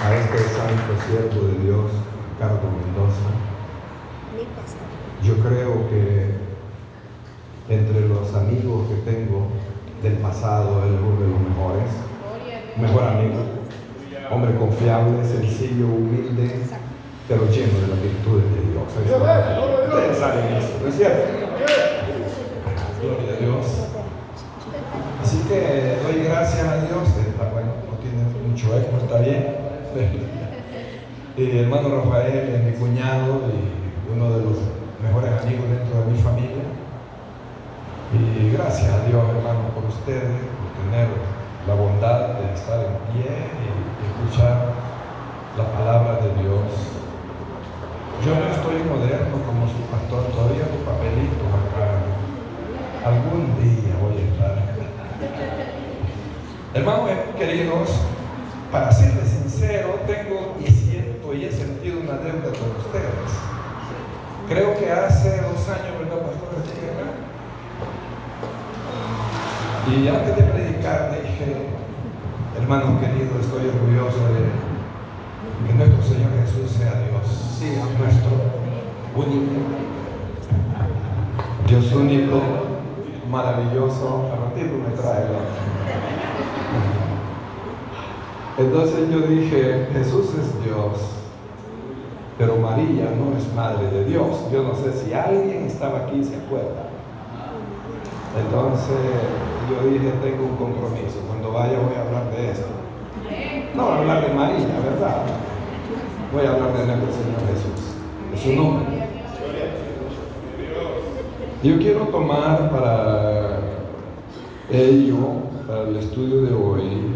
a este santo siervo de Dios, Ricardo Mendoza. Yo creo que entre los amigos que tengo del pasado, él es uno de los mejores, mejor amigo, hombre confiable, sencillo, humilde, pero lleno de las virtudes de Dios. Ustedes saben eso, ¿no es cierto? Gloria a Dios. Así que doy gracias a Dios. Bueno, no tiene mucho eco, está bien. Y hermano Rafael es mi cuñado y uno de los mejores amigos dentro de mi familia. Y gracias a Dios, hermano, por ustedes, por tener la bondad de estar en pie y escuchar la palabra de Dios. Yo no estoy moderno como su pastor, todavía tu papelito acá. Algún día voy a estar. Hermanos queridos, para serles sincero, tengo y siento y he sentido una deuda con ustedes. Creo que hace 2 años, ¿verdad, pastor? Y antes de predicar dije, hermanos queridos, estoy orgulloso de que nuestro Señor Jesús sea Dios, sí, nuestro único, Dios único, maravilloso. A ratito me trae el otro. Entonces yo dije, Jesús es Dios, pero María no es madre de Dios. Yo no sé si alguien estaba aquí y se acuerda. Entonces yo dije, tengo un compromiso, cuando vaya voy a hablar de esto. No voy a hablar de María, ¿verdad? Voy a hablar de nuestro Señor Jesús, de su nombre. Yo quiero tomar para ello, para el estudio de hoy,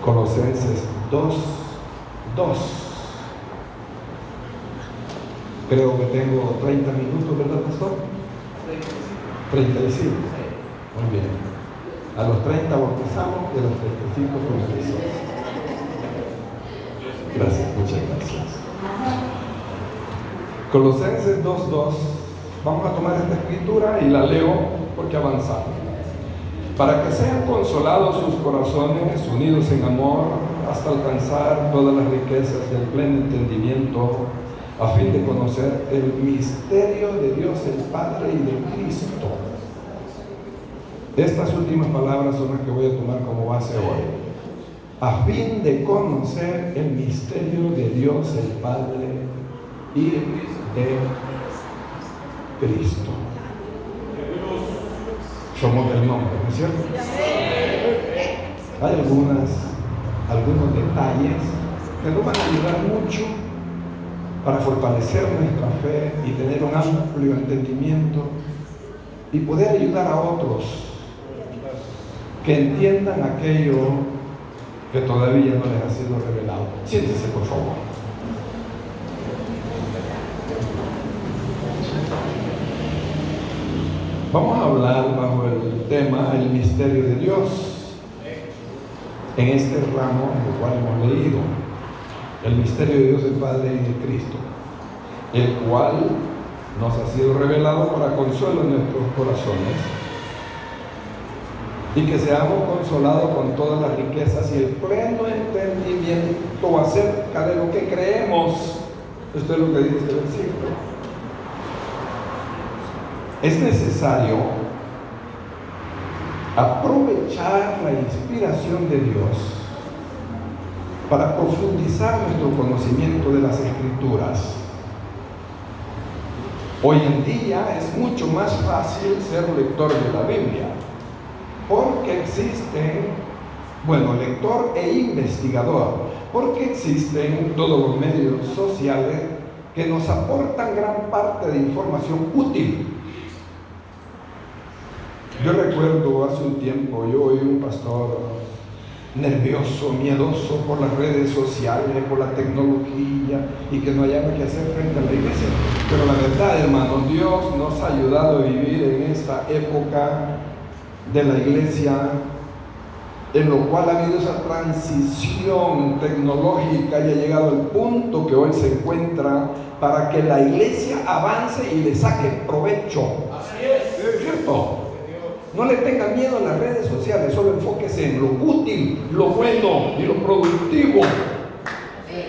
Colosenses 2:2. Creo que tengo 30 minutos, ¿verdad, pastor? 35. Muy bien. A los 30 bautizamos y a los 35 confesamos. Gracias, muchas gracias. Colosenses 2:2. Vamos a tomar esta escritura y la leo porque avanzamos. Para que sean consolados sus corazones, unidos en amor, hasta alcanzar todas las riquezas del pleno entendimiento, a fin de conocer el misterio de Dios el Padre y de Cristo. Estas últimas palabras son las que voy a tomar como base hoy. A fin de conocer el misterio de Dios el Padre y de Cristo. Somos del nombre, ¿no es cierto? Hay algunos detalles que nos van a ayudar mucho para fortalecer nuestra fe y tener un amplio entendimiento y poder ayudar a otros que entiendan aquello que todavía no les ha sido revelado. Siéntese, por favor. Vamos a hablar bajo el tema el misterio de Dios en este ramo del cual hemos leído. El misterio de Dios el Padre y de Cristo, el cual nos ha sido revelado para consuelo en nuestros corazones y que seamos consolados con todas las riquezas y el pleno entendimiento acerca de lo que creemos. Esto es lo que dice este versículo. Es necesario aprovechar la inspiración de Dios para profundizar nuestro conocimiento de las Escrituras. Hoy en día es mucho más fácil ser lector de la Biblia, porque existen, lector e investigador, porque existen todos los medios sociales que nos aportan gran parte de información útil. Yo recuerdo hace un tiempo, yo oí un pastor nervioso, miedoso por las redes sociales, por la tecnología y que no hallaba qué hacer frente a la iglesia. Pero la verdad, hermanos, Dios nos ha ayudado a vivir en esta época de la iglesia, en lo cual ha habido esa transición tecnológica y ha llegado al punto que hoy se encuentra para que la iglesia avance y le saque provecho. Así es. ¿Es cierto? No le tenga miedo a las redes sociales, solo enfóquese en lo útil, lo bueno y lo productivo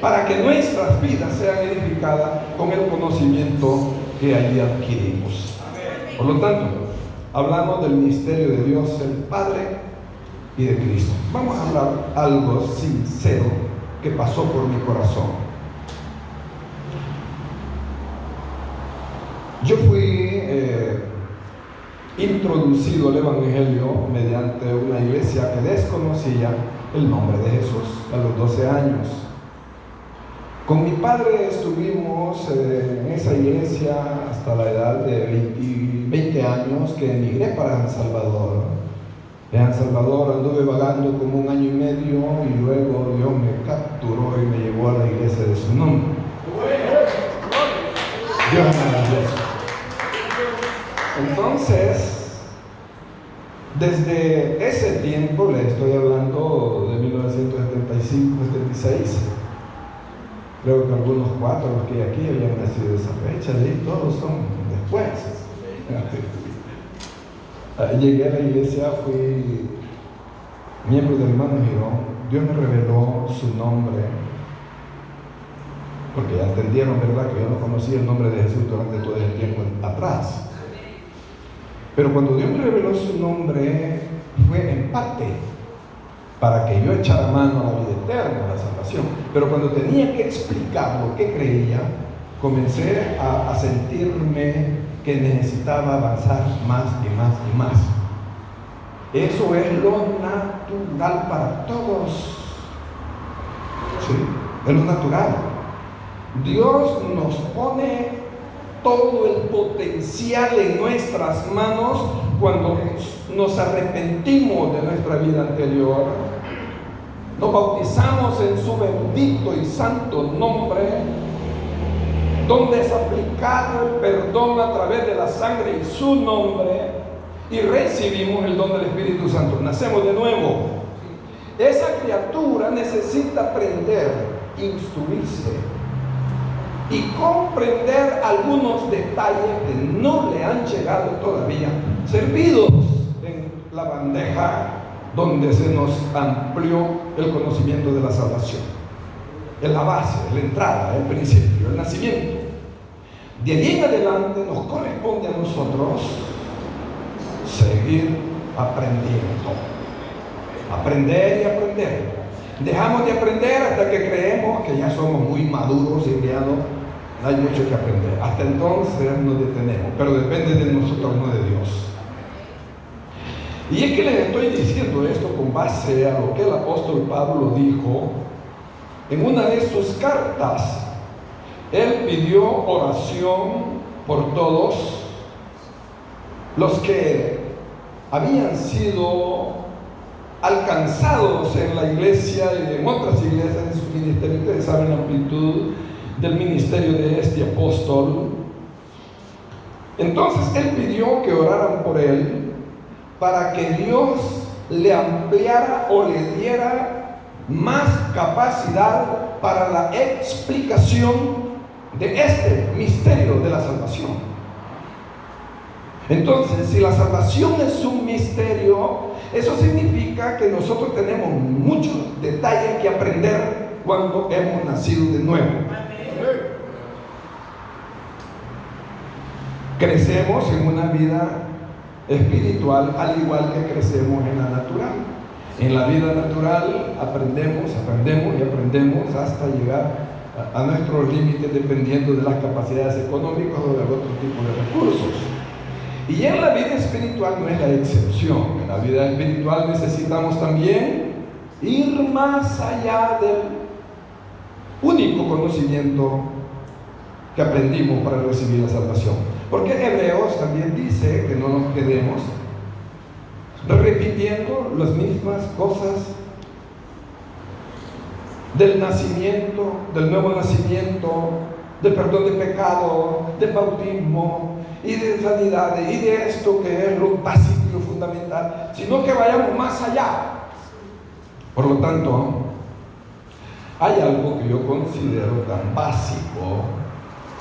para que nuestras vidas sean edificadas con el conocimiento que allí adquirimos. Por lo tanto, hablamos del misterio de Dios, el Padre y de Cristo. Vamos a hablar algo sincero que pasó por mi corazón. Yo fui introducido al Evangelio mediante una iglesia que desconocía el nombre de Jesús a los 12 años. Con mi padre estuvimos en esa iglesia hasta la edad de 20 años que emigré para San Salvador. En San Salvador anduve vagando como 1 año y medio y luego Dios me capturó y me llevó a la iglesia de su nombre. Dios es maravilloso. Entonces, desde ese tiempo, le estoy hablando de 1975-76, creo que algunos 4 los que hay aquí habían nacido esa fecha, y todos son después. Llegué a la iglesia, fui miembro del hermano Girón. Dios me reveló su nombre, porque ya entendieron, ¿verdad?, que yo no conocía el nombre de Jesús durante todo el tiempo atrás. Pero cuando Dios me reveló su nombre, fue en parte para que yo echara mano a la vida eterna, a la salvación. Pero cuando tenía que explicar lo que creía, comencé a sentirme que necesitaba avanzar más y más y más. Eso es lo natural para todos. ¿Sí? Es lo natural. Dios nos pone todo el potencial en nuestras manos cuando nos arrepentimos de nuestra vida anterior, nos bautizamos en su bendito y santo nombre, donde es aplicado el perdón a través de la sangre y su nombre, y recibimos el don del Espíritu Santo. Nacemos de nuevo. Esa criatura necesita aprender, instruirse y comprender algunos detalles que no le han llegado todavía, servidos en la bandeja donde se nos amplió el conocimiento de la salvación. Es la base, la entrada, el principio, el nacimiento. De ahí en adelante nos corresponde a nosotros seguir aprendiendo. Aprender y aprender. Dejamos de aprender hasta que creemos que ya somos muy maduros y ya no hay mucho que aprender. Hasta entonces nos detenemos, pero depende de nosotros, no de Dios. Y es que les estoy diciendo esto con base a lo que el apóstol Pablo dijo en una de sus cartas. Él pidió oración por todos los que habían sido alcanzados en la iglesia y en otras iglesias en su ministerio. Ustedes saben la amplitud del ministerio de este apóstol. Entonces él pidió que oraran por él para que Dios le ampliara o le diera más capacidad para la explicación de este misterio de la salvación. Entonces, si la salvación es un misterio, eso significa que nosotros tenemos muchos detalles que aprender cuando hemos nacido de nuevo. Crecemos en una vida espiritual al igual que crecemos en la natural. En la vida natural aprendemos hasta llegar a nuestros límites dependiendo de las capacidades económicas o de otro tipo de recursos. Y en la vida espiritual no es la excepción. En la vida espiritual necesitamos también ir más allá del único conocimiento que aprendimos para recibir la salvación. Porque Hebreos también dice que no nos quedemos repitiendo las mismas cosas del nacimiento, del nuevo nacimiento, del perdón de pecado, del bautismo y de sanidades y de esto que es lo básico y lo fundamental, sino que vayamos más allá. Por lo tanto, hay algo que yo considero tan básico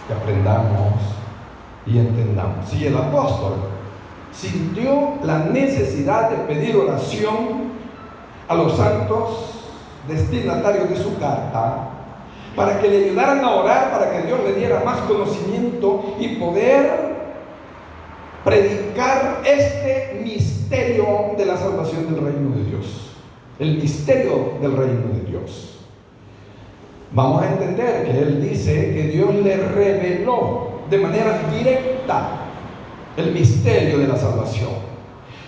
que aprendamos y entendamos. Si el apóstol sintió la necesidad de pedir oración a los santos destinatarios de su carta para que le ayudaran a orar, para que Dios le diera más conocimiento y poder predicar este misterio de la salvación del reino de Dios, el misterio del reino de Dios. Vamos a entender que él dice que Dios le reveló de manera directa el misterio de la salvación.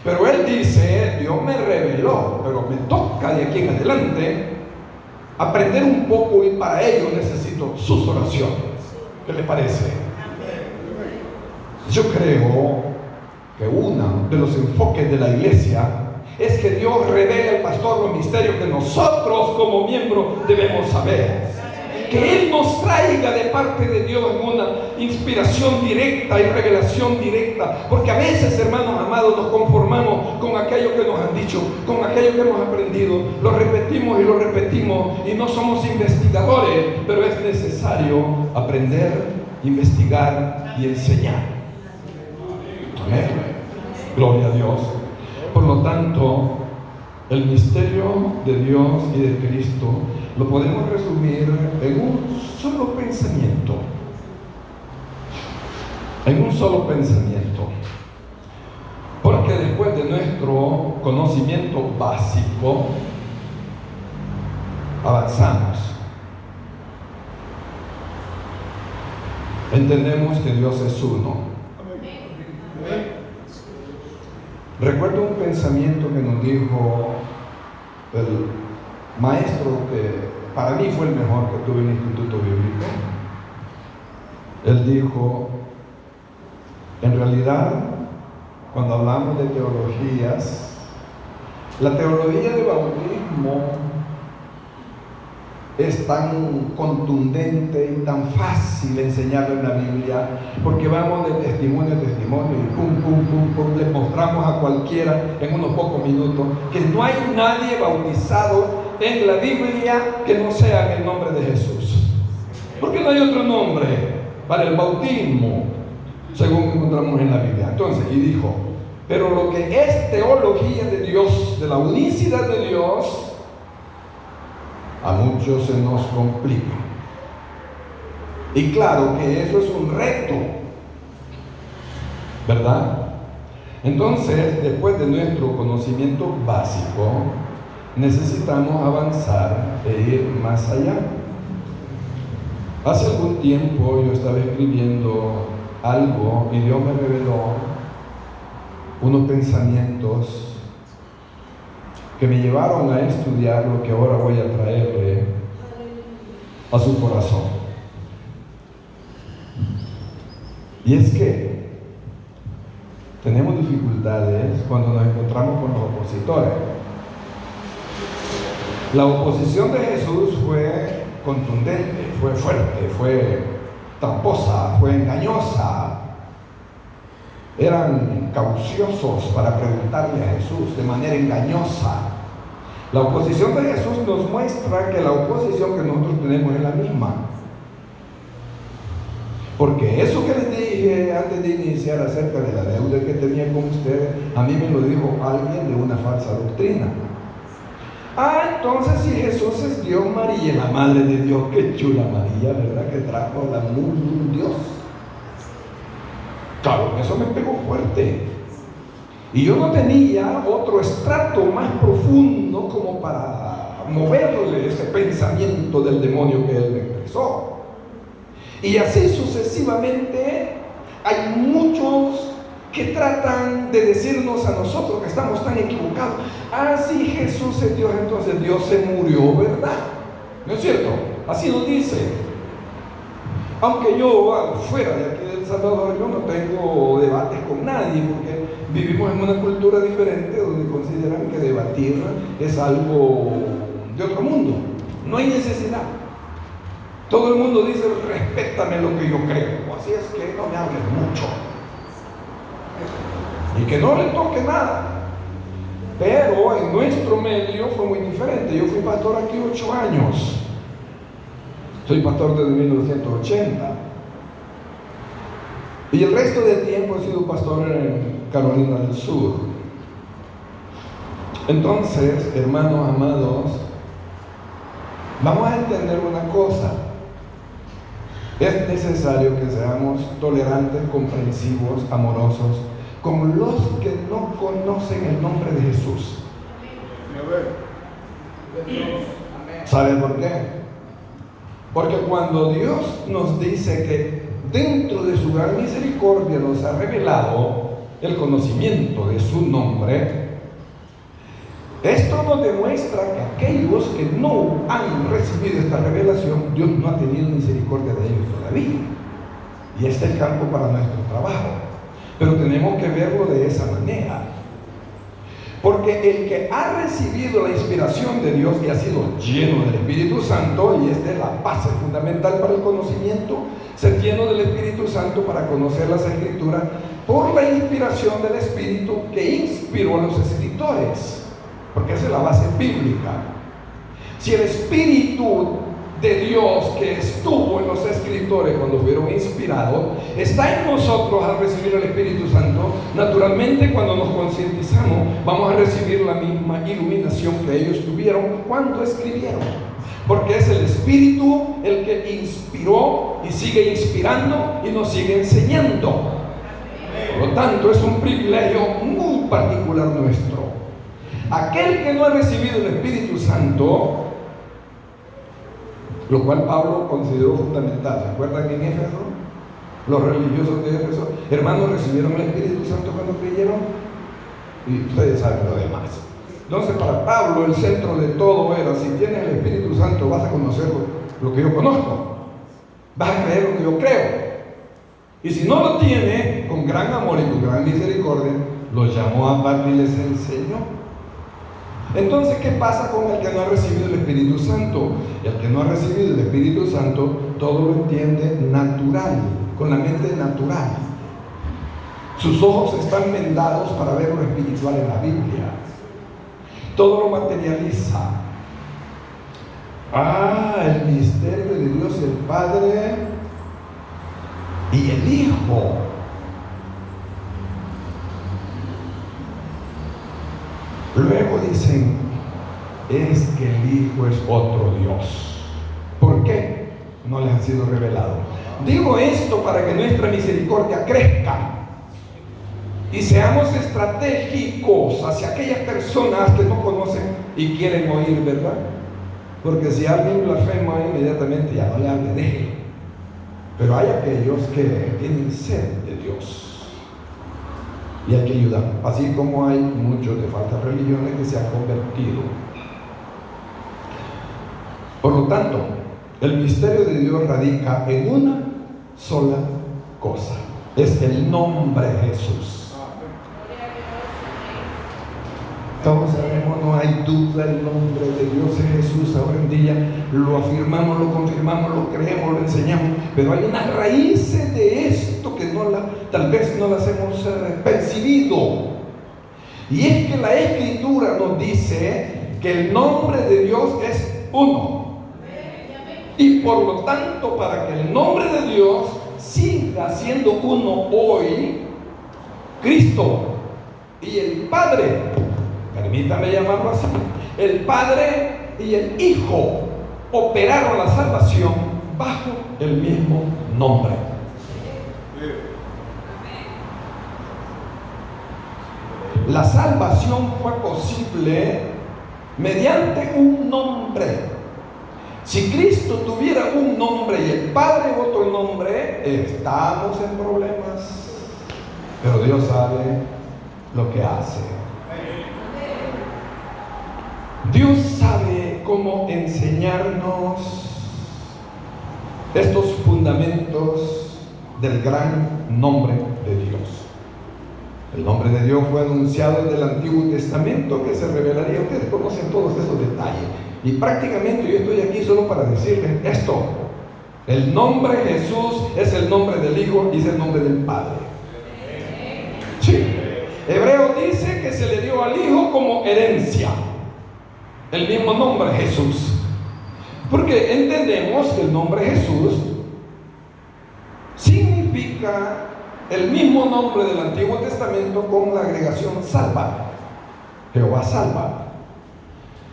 Pero él dice, Dios me reveló, pero me toca de aquí en adelante aprender un poco y para ello necesito sus oraciones. ¿Qué le parece? Yo creo que uno de los enfoques de la iglesia es que Dios revele al pastor los misterios que nosotros como miembros debemos saber. Que Él nos traiga de parte de Dios una inspiración directa y revelación directa. Porque a veces, hermanos amados, nos conformamos con aquello que nos han dicho, con aquello que hemos aprendido. Lo repetimos y no somos investigadores. Pero es necesario aprender, investigar y enseñar. Amén. Gloria a Dios. Por lo tanto, el misterio de Dios y de Cristo lo podemos resumir en un solo pensamiento. En un solo pensamiento. Porque después de nuestro conocimiento básico, avanzamos. Entendemos que Dios es uno. Recuerdo un pensamiento que nos dijo el maestro que para mí fue el mejor que tuve en el Instituto Bíblico. Él dijo, en realidad, cuando hablamos de teologías, la teología de bautismo es tan contundente y tan fácil enseñarlo en la Biblia, porque vamos de testimonio a testimonio y pum, pum, pum, pum, le mostramos a cualquiera en unos pocos minutos que no hay nadie bautizado en la Biblia que no sea en el nombre de Jesús. Porque no hay otro nombre para el bautismo, según encontramos en la Biblia. Entonces, y dijo, pero lo que es teología de Dios, de la unicidad de Dios, a muchos se nos complica. Y claro que eso es un reto, ¿verdad? Entonces, después de nuestro conocimiento básico, necesitamos avanzar e ir más allá. Hace algún tiempo yo estaba escribiendo algo y Dios me reveló unos pensamientos que me llevaron a estudiar lo que ahora voy a traerle a su corazón. Y es que tenemos dificultades cuando nos encontramos con los opositores. La oposición de Jesús fue contundente, fue fuerte, fue tramposa, fue engañosa. Eran cauciosos para preguntarle a Jesús de manera engañosa. La oposición de Jesús nos muestra que la oposición que nosotros tenemos es la misma. Porque eso que les dije antes de iniciar acerca de la deuda que tenía con ustedes, a mí me lo dijo alguien de una falsa doctrina. Entonces si Jesús es Dios, María es la Madre de Dios. Qué chula María, ¿verdad? Que trajo a la mundo Dios. Claro, eso me pegó fuerte. Y yo no tenía otro estrato más profundo como para moverle ese pensamiento del demonio que él me expresó. Y así sucesivamente hay muchos que tratan de decirnos a nosotros que estamos tan equivocados. Sí, Jesús es Dios, entonces Dios se murió, ¿verdad? ¿No es cierto? Así nos dice. Aunque yo, fuera de aquí de El Salvador, yo no tengo debates con nadie, porque vivimos en una cultura diferente donde consideran que debatir es algo de otro mundo. No hay necesidad. Todo el mundo dice, respétame lo que yo creo. Así es que no me hables mucho. Y que no le toque nada. Pero en nuestro medio fue muy diferente. Yo fui pastor aquí 8 años. Soy pastor desde 1980. Y el resto del tiempo he sido pastor en Carolina del Sur. Entonces, hermanos amados, vamos a entender una cosa. Es necesario que seamos tolerantes, comprensivos, amorosos con los que no conocen el nombre de Jesús. ¿Saben por qué? Porque cuando Dios nos dice que dentro de su gran misericordia nos ha revelado el conocimiento de su nombre, esto nos demuestra que aquellos que no han recibido esta revelación, Dios no ha tenido misericordia de ellos todavía. Y este es el campo para nuestro trabajo. Pero tenemos que verlo de esa manera. Porque el que ha recibido la inspiración de Dios y ha sido lleno del Espíritu Santo, y esta es la base fundamental para el conocimiento, ser lleno del Espíritu Santo para conocer las Escrituras por la inspiración del Espíritu que inspiró a los escritores. Porque esa es la base bíblica. Si el Espíritu de Dios que estuvo en los escritores cuando fueron inspirados está en nosotros al recibir el Espíritu Santo, naturalmente cuando nos concientizamos vamos a recibir la misma iluminación que ellos tuvieron cuando escribieron, porque es el Espíritu el que inspiró y sigue inspirando y nos sigue enseñando. Por lo tanto, es un privilegio muy particular nuestro. Aquel que no ha recibido el Espíritu Santo, lo cual Pablo consideró fundamental. ¿Se acuerdan en Éfeso? Los religiosos de Éfeso, hermanos, recibieron el Espíritu Santo cuando creyeron, y ustedes saben lo demás. Entonces, para Pablo, el centro de todo era: si tienes el Espíritu Santo, vas a conocer lo que yo conozco, vas a creer lo que yo creo. Y si no lo tiene, con gran amor y con gran misericordia, los llamó aparte y les enseñó. Entonces, ¿qué pasa con el que no ha recibido el Espíritu Santo? El que no ha recibido el Espíritu Santo todo lo entiende natural, con la mente natural. Sus ojos están vendados para ver lo espiritual en la Biblia. Todo lo materializa. El misterio de Dios, el Padre y el Hijo. Luego dicen, es que el Hijo es otro Dios. ¿Por qué? No les ha sido revelado. Digo esto para que nuestra misericordia crezca y seamos estratégicos hacia aquellas personas que no conocen y quieren oír, ¿verdad? Porque si alguien blasfema, inmediatamente ya no le hable de él. Pero hay aquellos que tienen sed de Dios y hay que ayudar, así como hay muchos de falsas religiones que se han convertido. Por lo tanto, el misterio de Dios radica en una sola cosa: es el nombre Jesús. Todos sabemos, no hay duda, el nombre de Dios es Jesús. Ahora en día lo afirmamos, lo confirmamos, lo creemos, lo enseñamos, pero hay unas raíces de esto que tal vez no las hemos percibido. Y es que la Escritura nos dice que el nombre de Dios es uno. Y por lo tanto, para que el nombre de Dios siga siendo uno hoy, Cristo y el Padre, permítame llamarlo así, el Padre y el Hijo operaron la salvación bajo el mismo nombre. La salvación fue posible mediante un nombre. Si Cristo tuviera un nombre y el Padre otro nombre, estamos en problemas. Pero Dios sabe lo que hace. Dios sabe cómo enseñarnos estos fundamentos del gran nombre de Dios. El nombre de Dios fue anunciado desde el Antiguo Testamento, que se revelaría. Ustedes conocen todos esos detalles. Y prácticamente yo estoy aquí solo para decirles esto: el nombre Jesús es el nombre del Hijo y es el nombre del Padre. Sí. Hebreo dice que se le dio al Hijo como herencia el mismo nombre Jesús, porque entendemos que el nombre Jesús significa el mismo nombre del Antiguo Testamento con la agregación salva. Jehová salva.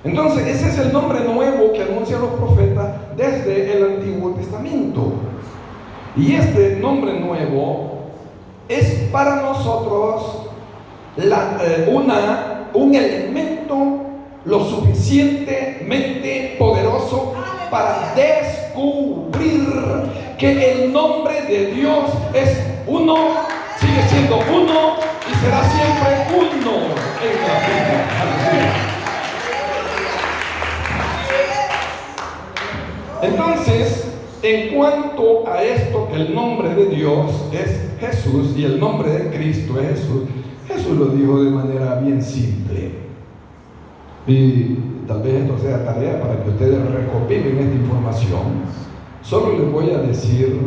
Entonces ese es el nombre nuevo que anuncian los profetas desde el Antiguo Testamento. Y este nombre nuevo es para nosotros un elemento lo suficientemente poderoso para descubrir que el nombre de Dios es uno, sigue siendo uno y será siempre uno en la Biblia. Entonces, en cuanto a esto, que el nombre de Dios es Jesús y el nombre de Cristo es Jesús, Jesús lo dijo de manera bien simple. Y tal vez esto sea tarea para que ustedes recopilen esta información. Solo les voy a decir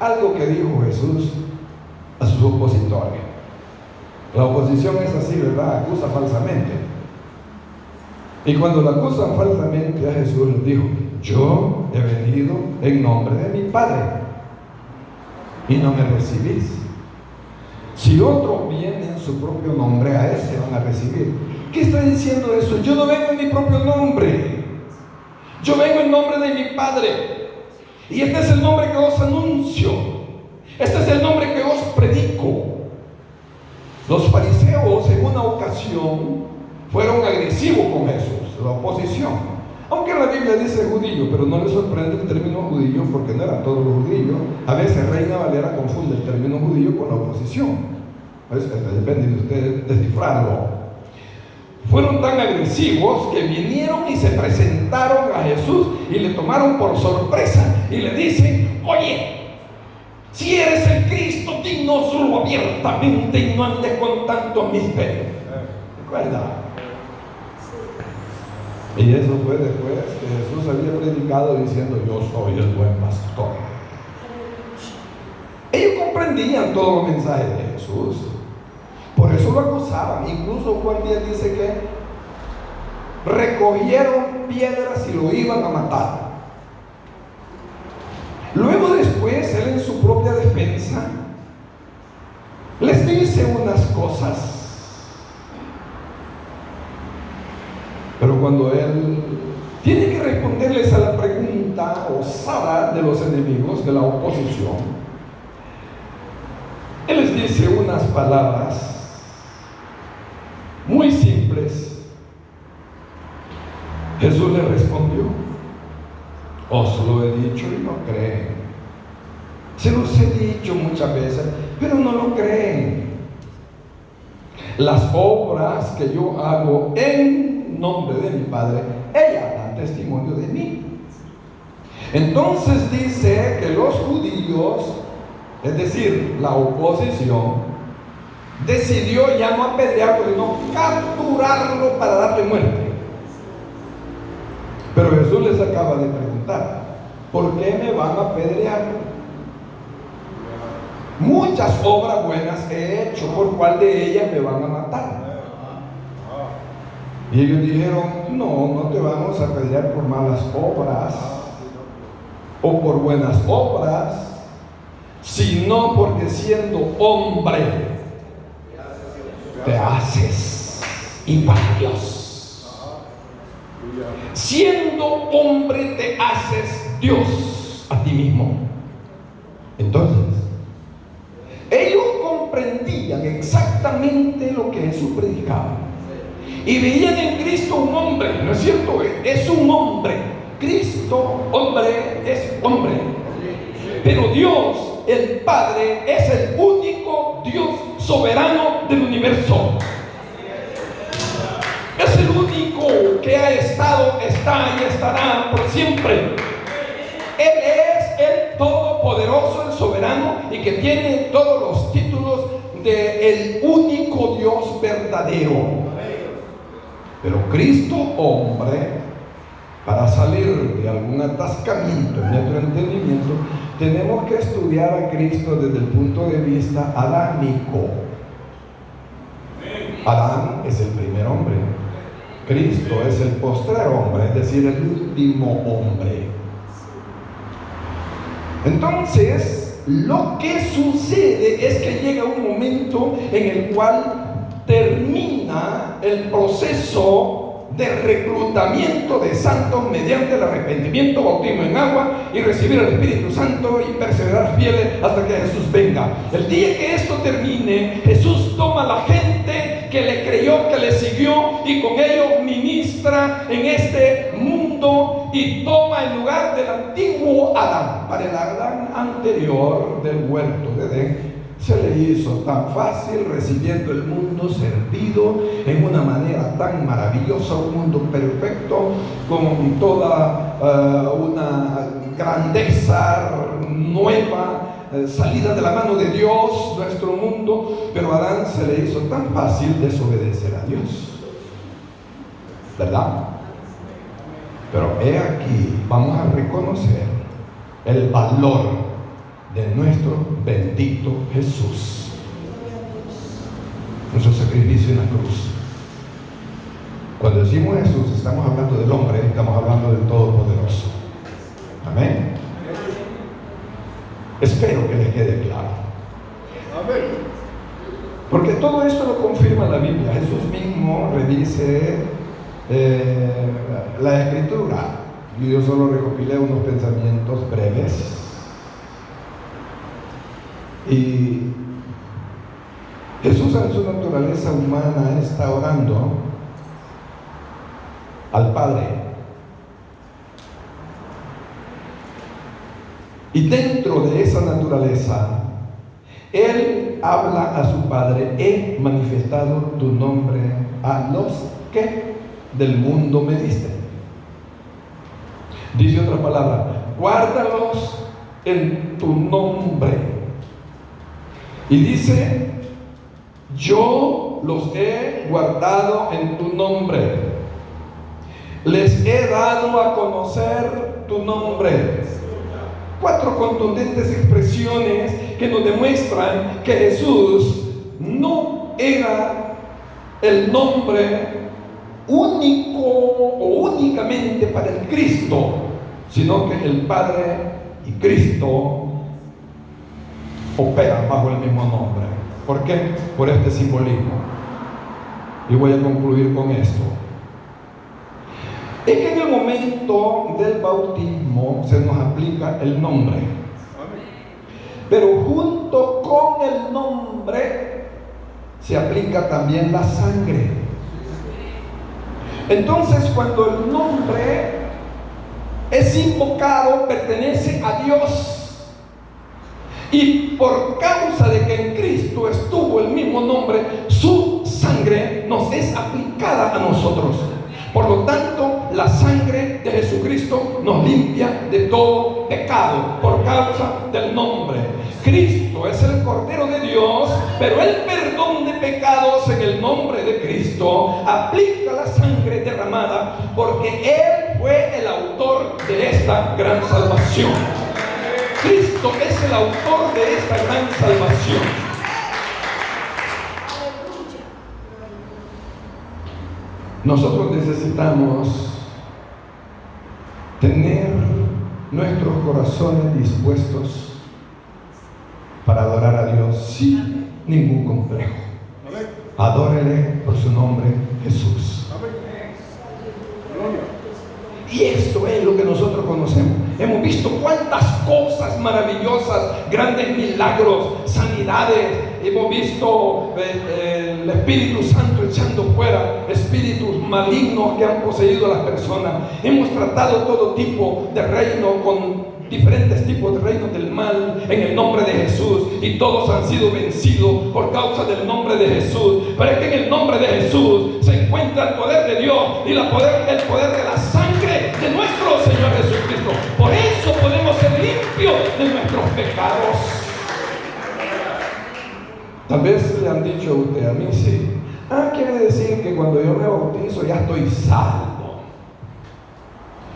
algo que dijo Jesús a sus opositores. La oposición es así, ¿verdad? Acusa falsamente. Y cuando la acusan falsamente a Jesús, les dijo: yo he venido en nombre de mi Padre y no me recibís. Si otro viene en su propio nombre, a ese van a recibir. ¿Qué está diciendo eso? Yo no vengo en mi propio nombre, yo vengo en nombre de mi Padre, y este es el nombre que os anuncio, este es el nombre que os predico. Los fariseos en una ocasión fueron agresivos con Jesús, la oposición. Aunque la Biblia dice judío, pero no les sorprende el término judío, porque no eran todos los judíos. A veces Reina Valera confunde el término judío con la oposición. Pues depende de ustedes descifrarlo. Fueron tan agresivos que vinieron y se presentaron a Jesús y le tomaron por sorpresa y le dicen: oye, si eres el Cristo, dínoslo abiertamente y no andes con tanto misterio. ¿Recuerda? Y eso fue después que Jesús había predicado diciendo: yo soy el buen pastor. Ellos comprendían todo el mensaje de Jesús, por eso lo acusaban. Incluso Juan 10 dice que recogieron piedras y lo iban a matar. Luego después él, en su propia defensa, les dice unas cosas. Pero cuando él tiene que responderles a la pregunta osada de los enemigos, de la oposición, él les dice unas palabras muy simples. Jesús le respondió: os lo he dicho y no creen. Se los he dicho muchas veces, pero no lo creen. Las obras que yo hago en nombre de mi Padre, ellas dan testimonio de mí. Entonces dice que los judíos, es decir, la oposición, decidió ya no apedrearlo, sino capturarlo para darle muerte. Pero Jesús les acaba de preguntar: ¿por qué me van a apedrear? Muchas obras buenas he hecho, ¿por cuál de ellas me van a matar? Y ellos dijeron: no te vamos a apedrear por malas obras o por buenas obras, sino porque siendo hombre te haces igual a Dios. Siendo hombre te haces Dios a ti mismo. Entonces, ellos comprendían exactamente lo que Jesús predicaba y veían en Cristo un hombre, ¿no es cierto? Es un hombre. Cristo, hombre, es hombre. Pero Dios, el Padre, es el único Dios soberano del universo. Es el único que ha estado, está y estará por siempre. Él es el todopoderoso, el soberano, y que tiene todos los títulos de el único Dios verdadero. Pero Cristo, hombre, para salir de algún atascamiento en nuestro entendimiento, tenemos que estudiar a Cristo desde el punto de vista adámico. Adán es el primer hombre, Cristo es el postrer hombre, es decir, el último hombre. Entonces, lo que sucede es que llega un momento en el cual termina el proceso de reclutamiento de santos mediante el arrepentimiento, bautismo en agua y recibir el Espíritu Santo y perseverar fieles hasta que Jesús venga. El día que esto termine, Jesús toma a la gente que le creyó, que le siguió, y con ello ministra en este mundo y toma el lugar del antiguo Adán. Para el Adán anterior del huerto de Edén se le hizo tan fácil, recibiendo el mundo, servido en una manera tan maravillosa, un mundo perfecto, con toda una grandeza nueva, salida de la mano de Dios, nuestro mundo. Pero a Adán se le hizo tan fácil desobedecer a Dios, ¿verdad? Pero he aquí, vamos a reconocer el valor de nuestro bendito Jesús, nuestro sacrificio en la cruz. Cuando decimos Jesús, estamos hablando del hombre, estamos hablando del Todopoderoso. Amén. Espero que les quede claro. Porque todo esto lo confirma la Biblia. Jesús mismo revise la Escritura. Y yo solo recopilé unos pensamientos breves. Y Jesús, en su naturaleza humana, está orando al Padre. Y dentro de esa naturaleza, Él habla a su Padre: he manifestado tu nombre a los que del mundo me diste. Dice otra palabra: guárdalos en tu nombre. Y dice: yo los he guardado en tu nombre, les he dado a conocer tu nombre. 4 contundentes expresiones que nos demuestran que Jesús no era el nombre único o únicamente para el Cristo, sino que el Padre y Cristo operan bajo el mismo nombre. ¿Por qué? Por este simbolismo. Y voy a concluir con esto. Es que en el momento del bautismo se nos aplica el nombre, pero junto con el nombre se aplica también la sangre. Entonces, cuando el nombre es invocado, pertenece a Dios. Y por causa de que en Cristo estuvo el mismo nombre, su sangre nos es aplicada a nosotros. Por lo tanto, la sangre de Jesucristo nos limpia de todo pecado por causa del nombre. Cristo es el Cordero de Dios, pero el perdón de pecados en el nombre de Cristo aplica la sangre derramada, porque Él fue el autor de esta gran salvación. Cristo es el autor de esta gran salvación. Nosotros necesitamos tener nuestros corazones dispuestos para adorar a Dios sin ningún complejo. Adórele por su nombre, Jesús. Y esto es lo que nosotros conocemos. Hemos visto cuántas cosas maravillosas, grandes milagros, sanidades. Hemos visto el Espíritu Santo echando fuera espíritus malignos que han poseído a las personas. Hemos tratado todo tipo de reino con diferentes tipos de reinos del mal en el nombre de Jesús, y todos han sido vencidos por causa del nombre de Jesús. Pero es que en el nombre de Jesús se encuentra el poder de Dios y el poder de la sangre de nuestro Señor Jesucristo. Por eso podemos ser limpios de nuestros pecados. Tal vez le han dicho a usted, a mí sí: quiere decir que cuando yo me bautizo ya estoy salvo.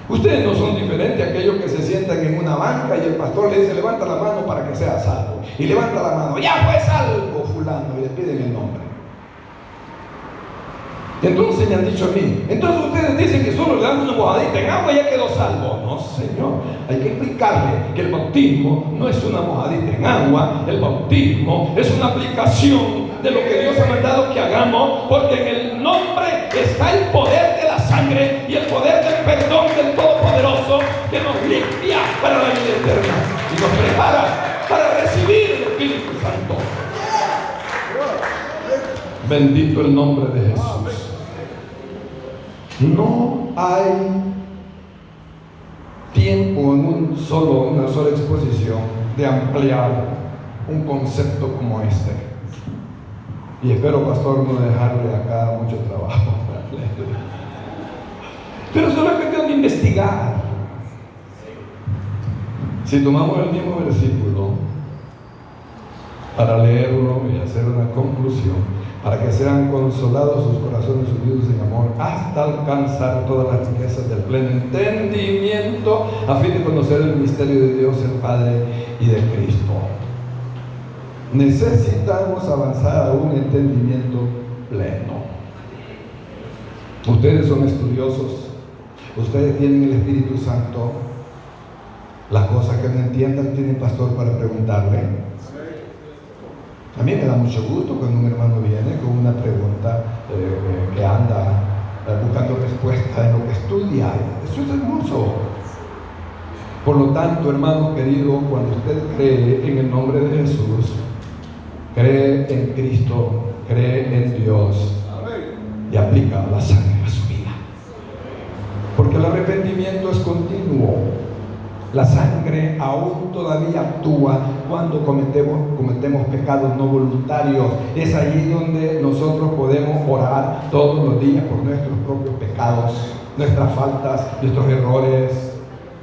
Ustedes no son diferentes a aquellos que se sientan en una banca y el pastor le dice: levanta la mano para que sea salvo. Y levanta la mano: ya fue salvo fulano, y le piden el nombre. Entonces me han dicho a mí: entonces ustedes dicen que solo le dan una mojadita en agua y ya quedó salvo. No, Señor. hay que explicarle que el bautismo no es una mojadita en agua. El bautismo es una aplicación de lo que Dios ha mandado que hagamos, porque en el nombre está el poder de la sangre y el poder del perdón del Todopoderoso, que nos limpia para la vida eterna y nos prepara para recibir el Espíritu Santo. Bendito el nombre de Jesús. No hay tiempo en una sola exposición de ampliar un concepto como este. Y espero, pastor, no dejarle acá mucho trabajo. Pero solo es cuestión de investigar. Si tomamos el mismo versículo para leerlo y hacer una conclusión, para que sean consolados sus corazones unidos en amor, hasta alcanzar todas las riquezas del pleno entendimiento, a fin de conocer el misterio de Dios el Padre y de Cristo. Necesitamos avanzar a un entendimiento pleno. Ustedes son estudiosos, ustedes tienen el Espíritu Santo. Las cosas que no entiendan, tienen pastor para preguntarle. A mí me da mucho gusto cuando un hermano viene con una pregunta que anda buscando respuesta en lo que estudia. Eso es hermoso. Por lo tanto, hermano querido, cuando usted cree en el nombre de Jesús, cree en Cristo, cree en Dios y aplica la sangre a su vida. Porque el arrepentimiento es continuo. La sangre aún todavía actúa cuando cometemos pecados no voluntarios. Es allí donde nosotros podemos orar todos los días por nuestros propios pecados, nuestras faltas, nuestros errores,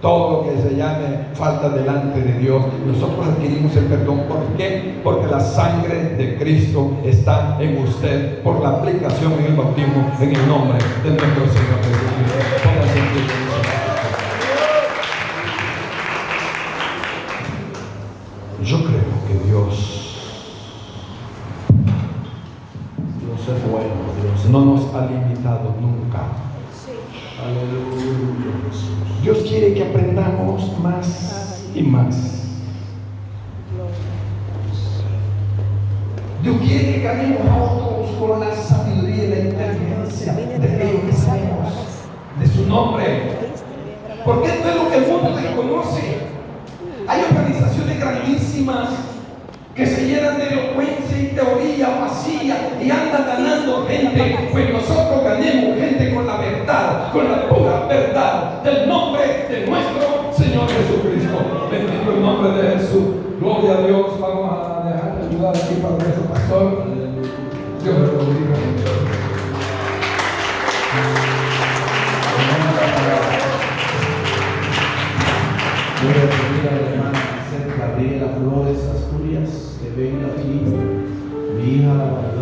todo lo que se llame falta delante de Dios. Nosotros adquirimos el perdón. ¿Por qué? Porque la sangre de Cristo está en usted por la aplicación en el bautismo en el nombre de nuestro Señor Jesucristo. Póngase en pie. Yo creo que Dios es bueno, Dios no nos ha limitado nunca. Aleluya, Jesús. Dios quiere que aprendamos más y más. Dios quiere que ganemos a otros con la sabiduría y la inteligencia de aquello que sabemos, de su nombre. Porque esto es lo que el mundo desconoce. Hay organizaciones grandísimas que se llenan de elocuencia y teoría vacía y andan ganando gente. Pues nosotros ganemos gente con la verdad, con la pura verdad del nombre de nuestro Señor Jesucristo. Bendito el nombre de Jesús. Gloria a Dios. Vamos a dejar de ayudar aquí para nuestro pastor. Dios le bendiga. Voy a pedir a la hermana Gabriela Flores Asturias que venga aquí, mi hija.